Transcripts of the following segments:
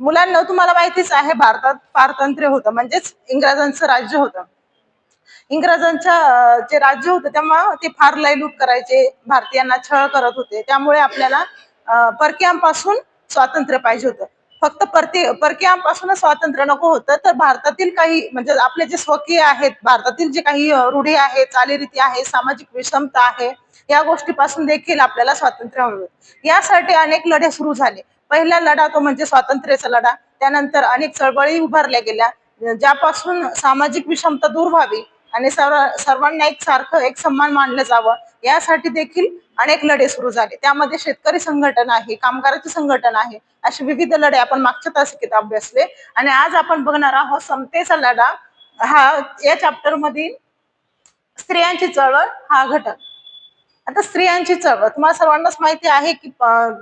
मुलांना तुम्हाला माहितीच आहे भारतात पारतंत्र्य होतं म्हणजेच इंग्रजांचं राज्य होतं. इंग्रजांच्या जे राज्य होतं तेव्हा ते फार लयलूट करायचे, भारतीयांना छळ करत होते. त्यामुळे आपल्याला परकीयांपासून स्वातंत्र्य पाहिजे होतं. फक्त परकीयांपासूनच स्वातंत्र्य नको होतं, तर भारतातील काही म्हणजे आपले जे स्वकीय आहेत, भारतातील जे काही रूढी आहेत, चालीरीती आहे, सामाजिक विषमता आहे, या गोष्टीपासून देखील आपल्याला स्वातंत्र्य हवं. यासाठी अनेक लढे सुरू झाले. पहिला लढा तो म्हणजे स्वातंत्र्याचा लढा. त्यानंतर अनेक चळवळी उभारल्या गेल्या, ज्यापासून सामाजिक विषमता दूर व्हावी आणि सर्वांना एक सन्मान मानलं जावं, यासाठी देखील अनेक लढे सुरू झाले. त्यामध्ये शेतकरी संघटना आहे, कामगाराची संघटना आहे, असे विविध लढे आपण मागच्या तासिकेत अभ्यासले. आणि आज आपण बघणार आहोत समतेचा लढा, हा या चॅप्टर मधील स्त्रियांची चळवळ हा घटक. आता स्त्रियांची चळवळ तुम्हाला सर्वांनाच माहिती आहे की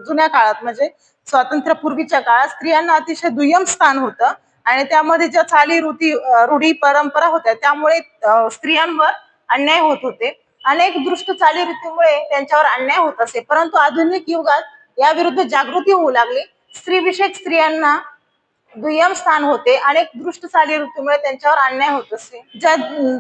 जुन्या काळात म्हणजे स्वातंत्र्यपूर्वीच्या काळात स्त्रियांना अतिशय दुय्यम स्थान होतं. आणि त्यामध्ये ज्या रूढी परंपरा होत्या त्यामुळे स्त्रियांवर अन्याय होत होते. अनेक दुष्ट चालीरीतीमुळे त्यांच्यावर अन्याय होत असे, परंतु आधुनिक युगात याविरुद्ध जागृती होऊ लागली. स्त्रीविषयक स्त्रियांना दुय्यम स्थान होते. अनेक दृष्ट चालीरीतीमुळे त्यांच्यावर अन्याय होत असे. ज्या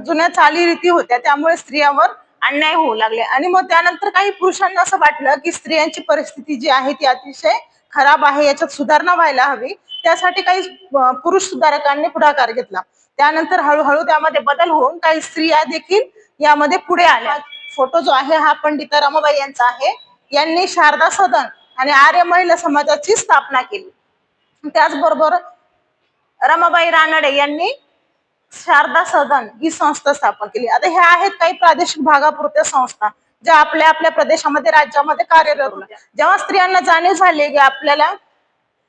जुन्या चालीरीती होत्या त्यामुळे स्त्रियांवर अन्याय होऊ लागले. आणि मग त्यानंतर काही पुरुषांना असं वाटलं की स्त्रियांची परिस्थिती जी आहे ती अतिशय खराब आहे, याच्यात सुधारणा व्हायला हवी. त्यासाठी काही पुरुष सुधारकांनी पुढाकार घेतला. त्यानंतर हळूहळू त्यामध्ये बदल होऊन काही स्त्रिया देखील यामध्ये पुढे आल्या. फोटो जो आहे हा पंडिता रमाबाई यांचा आहे. यांनी शारदा सदन आणि आर्य महिला समाजाची स्थापना केली. त्याचबरोबर रमाबाई रानडे यांनी शारदा सदन ही संस्था स्थापन केली. आता ह्या आहेत काही प्रादेशिक भागापुरत्या संस्था ज्या आपल्या आपल्या प्रदेशामध्ये राज्यामध्ये कार्यरत होत्या. जेव्हा स्त्रियांना जाणीव झाली की आपल्याला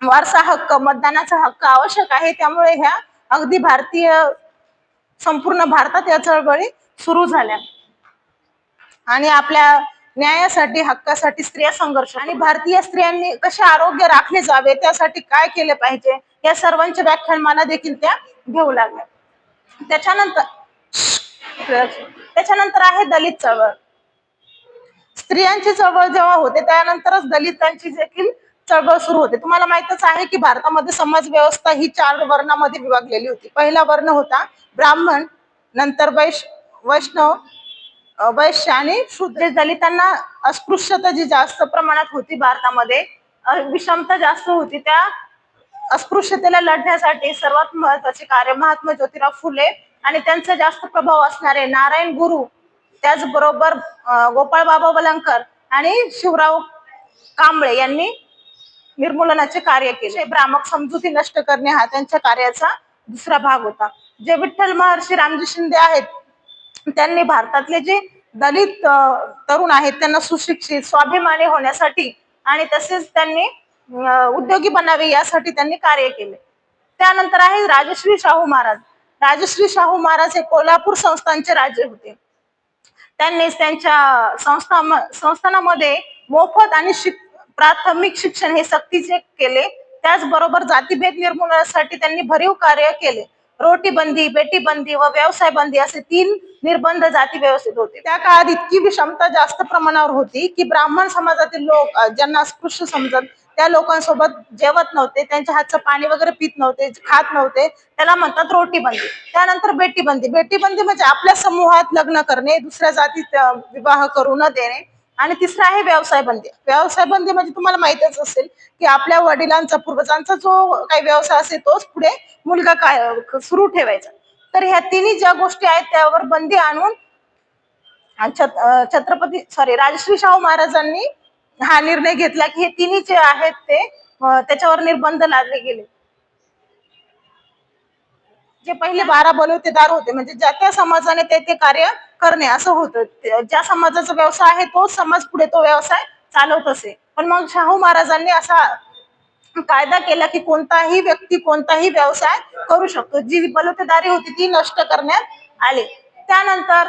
वारसा हक्क, मतदानाचा हक्क आवश्यक आहे, त्यामुळे ह्या अगदी संपूर्ण भारतात या चळवळी सुरू झाल्या आणि आपल्या न्यायासाठी, हक्कासाठी स्त्रिया संघर्ष. आणि भारतीय स्त्रियांनी कसे आरोग्य राखले जावे, त्यासाठी काय केले पाहिजे, या सर्वांचे व्याख्यान मला देखील त्या घेऊ लागल्या. त्याच्यानंतर आहे दलित चळवळ. स्त्रियांची चळवळ जेव्हा होते त्यानंतरच दलितांची देखील चळवळ सुरू होते. तुम्हाला माहितच आहे की भारतामध्ये समाज व्यवस्था ही 4 वर्णामध्ये विभागलेली होती. पहिला वर्ण होता ब्राह्मण, नंतर वैष्णव, वैश्य आणि शूद्र. दलितांना अस्पृश्यता जी जास्त प्रमाणात होती भारतामध्ये, विषमता जास्त होती, त्या अस्पृश्यतेला लढण्यासाठी सर्वात महत्वाचे कार्य महात्मा ज्योतिराव फुले आणि त्यांचा जास्त प्रभाव असणारे नारायण गुरु, त्याचबरोबर गोपाळ बाबा वलंकर आणि शिवराव कांबळे यांनी निर्मूलनाचे कार्य केले. भ्रामक समजुती नष्ट करणे हा त्यांच्या कार्याचा दुसरा भाग होता. जे विठ्ठल महर्षी रामजी शिंदे आहेत, त्यांनी भारतातले जे दलित तरुण आहेत त्यांना सुशिक्षित, स्वाभिमानी होण्यासाठी आणि तसेच त्यांनी उद्योगी बनावे यासाठी त्यांनी कार्य केले. त्यानंतर आहे राजश्री शाहू महाराज. राजश्री शाहू महाराज हे कोल्हापूर संस्थानचे राजे होते. त्यांनी त्यांच्या संस्थानामध्ये मोफत आणि प्राथमिक शिक्षण हे सक्तीचे केले. त्याचबरोबर जातीभेद निर्मूलनासाठी त्यांनी भरीव कार्य केले. रोटी बंदी, बेटी बंदी व व्यवसाय बंदी असे 3 निर्बंध जाती व्यवस्थित होते. त्या काळात इतकी विषमता जास्त प्रमाणावर होती की ब्राह्मण समाजातील लोक ज्यांना अस्पृश्य समजत त्या लोकांसोबत जेवत नव्हते, त्यांच्या हातचं पाणी वगैरे पित नव्हते, खात नव्हते. त्याला म्हणतात रोटी बंदी. त्यानंतर बेटी बंदी. बेटी बंदी म्हणजे आपल्या समूहात लग्न करणे, दुसऱ्या जातीत विवाह करू न देणे. आणि तिसरा आहे व्यवसाय बंदी. व्यवसाय बंदी म्हणजे तुम्हाला माहितच असेल की आपल्या वडिलांचा, पूर्वजांचा जो काही व्यवसाय असेल तोच पुढे मुलगा काय सुरू ठेवायचा. तर ह्या तिन्ही ज्या गोष्टी आहेत त्यावर बंदी आणून राजश्री शाहू महाराजांनी हा निर्णय घेतला की हे तिन्ही जे आहेत ते त्याच्यावर निर्बंध लादले गेले. जे पहिले 12 बलुतेदार होते म्हणजे ज्या त्या समाजाने ते कार्य करणे असं होतं. ज्या समाजाचा व्यवसाय आहे तोच समाज पुढे तो व्यवसाय चालवत असे. पण मग शाहू महाराजांनी असा कायदा केला की कोणताही व्यक्ती कोणताही व्यवसाय करू शकतो. जी बलुतेदारी होती ती नष्ट करण्यात आली. त्यानंतर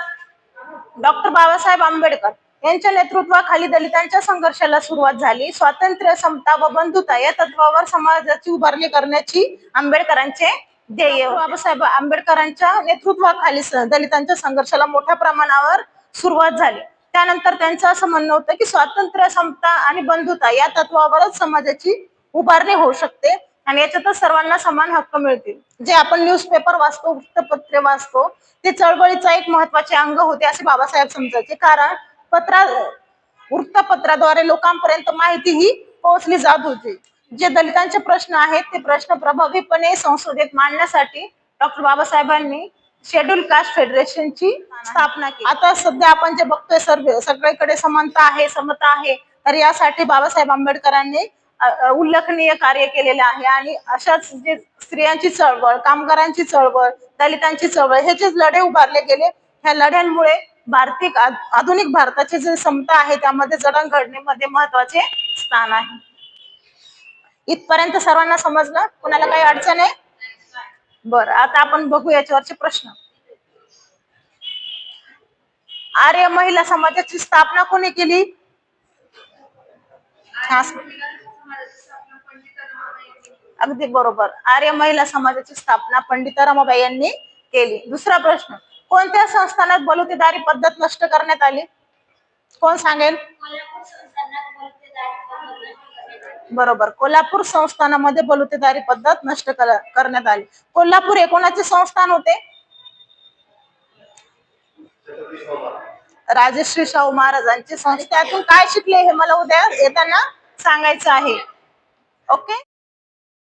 डॉक्टर बाबासाहेब आंबेडकर यांच्या नेतृत्वाखाली दलितांच्या संघर्षाला सुरुवात झाली. स्वातंत्र्य, समता व बंधुता या तत्वावर समाजाची उभारणी करण्याची आंबेडकरांचे ध्येय. बाबासाहेब आंबेडकरांच्या नेतृत्वाखाली दलितांच्या संघर्षाला मोठ्या प्रमाणावर सुरुवात झाली. त्यानंतर त्यांचं असं म्हणणं होतं की स्वातंत्र्य, समता आणि बंधुता या तत्वावरच समाजाची उभारणी होऊ शकते. आणि याच्यातच सर्वांना समान हक्क मिळतील. जे आपण न्यूजपेपर वाचतो, वृत्तपत्रे वाचतो, ते चळवळीचा एक महत्वाचे अंग होते असे बाबासाहेब समजायचे. कारण वृत्तपत्राद्वारे लोकांपर्यंत माहिती ही पोहोचली जात होती. जे दलितांचे प्रश्न आहेत ते प्रश्न प्रभावीपणे संसदेत मांडण्यासाठी डॉक्टर बाबासाहेबांनी शेड्यूल कास्ट फेडरेशनची स्थापना केली. आता सध्या आपण जे बघतोय सगळीकडे समानता आहे, समता आहे, तर यासाठी बाबासाहेब आंबेडकरांनी उल्लेखनीय कार्य केलेले आहे. आणि अशाच जे स्त्रियांची चळवळ, कामगारांची चळवळ, दलितांची चळवळ, हे जे लढे उभारले गेले, ह्या लढ्यांमुळे आधुनिक भारताची जी समता आहे त्यामध्ये जडणघडणीमध्ये महत्वाचे स्थान आहे. इथपर्यंत सर्वांना समजलं? कुणाला काही अडचण आहे? बरं, आता आपण बघू याच्यावरचे प्रश्न. आर्य महिला समाजाची स्थापना कोणी केली? अगदी बरोबर, आर्य महिला समाजाची स्थापना पंडिता रमाबाई यांनी केली. दुसरा प्रश्न, कोणत्या संस्थानात बलुतेदारी पद्धत नष्ट करण्यात आली? कोण सांगेल? बरोबर, कोल्हापूर संस्थानामध्ये बलुतेदारी पद्धत नष्ट करण्यात आली. कोल्हापूर हे कोणाचे संस्थान होते? राजश्री शाहू महाराजांचे संस्थान. त्यातून काय शिकले हे मला उद्या येताना सांगायचं आहे. ओके.